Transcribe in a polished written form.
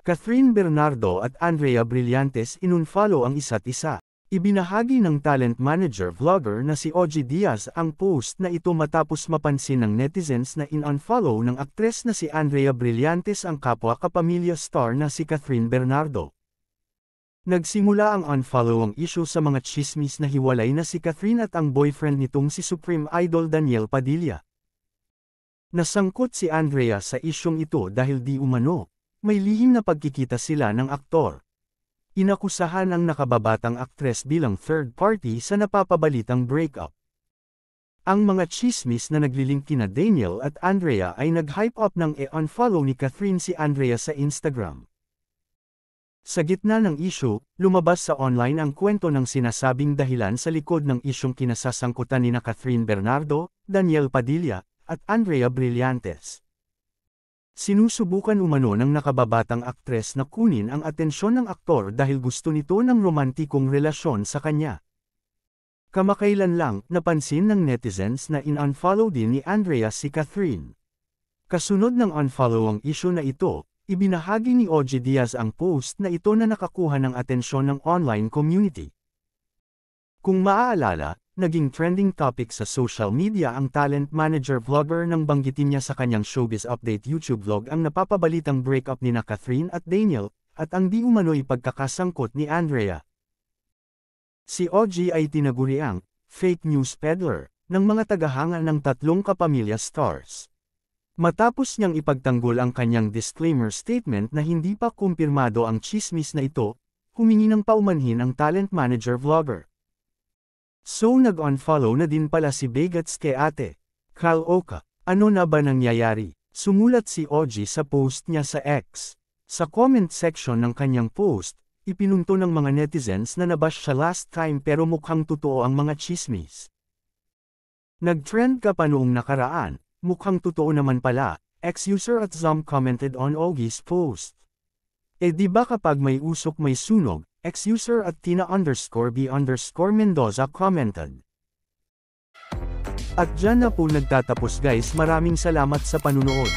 Catherine Bernardo at Andrea Brillantes inunfollow ang isa't isa. Ibinahagi ng talent manager-vlogger na si Ogie Diaz ang post na ito matapos mapansin ng netizens na in-unfollow ng aktres na si Andrea Brillantes ang kapwa-kapamilya star na si Catherine Bernardo. Nagsimula ang unfollowing issue sa mga tsismis na hiwalay na si Catherine at ang boyfriend nitong si Supreme Idol Daniel Padilla. Nasangkot si Andrea sa isyong ito dahil di umano, may lihim na pagkikita sila ng aktor. Inakusahan ang nakababatang aktres bilang third party sa napapabalitang breakup. Ang mga tsismis na naglilink kina Daniel at Andrea ay nag-hype up ng e-unfollow ni Catherine si Andrea sa Instagram. Sa gitna ng issue, lumabas sa online ang kwento ng sinasabing dahilan sa likod ng isyong kinasasangkutan nina Catherine Bernardo, Daniel Padilla, at Andrea Brillantes. Sinusubukan umano ng nakababatang aktres na kunin ang atensyon ng aktor dahil gusto nito ng romantikong relasyon sa kanya. Kamakailan lang, napansin ng netizens na in-unfollow din ni Andrea si Catherine. Kasunod ng unfollow ang issue na ito, ibinahagi ni Ogie Diaz ang post na ito na nakakuha ng atensyon ng online community. Kung maaalala, naging trending topic sa social media ang talent manager-vlogger nang banggitin niya sa kanyang Showbiz Update YouTube vlog ang napapabalitang breakup nina Catherine at Daniel, at ang di umano'y pagkakasangkot ni Andrea. Si Ogie ay tinaguriang fake news peddler ng mga tagahanga ng tatlong kapamilya stars. Matapos niyang ipagtanggol ang kanyang disclaimer statement na hindi pa kumpirmado ang tsismis na ito, humingi ng paumanhin ang talent manager-vlogger. So nag-unfollow na din pala si Bagets kay ate. Calooca, ano na ba nangyayari? Sumulat si Ogie sa post niya sa X. Sa comment section ng kanyang post, ipinunto ng mga netizens na nabash siya last time pero mukhang totoo ang mga tsismis. Nag-trend ka pa noong nakaraan, mukhang totoo naman pala, ex-user at Zom commented on Ogie's post. Eh di ba kapag may usok may sunog, ex-user at Tina_B_Mendoza commented. At dyan na po nagtatapos guys, maraming salamat sa panunood.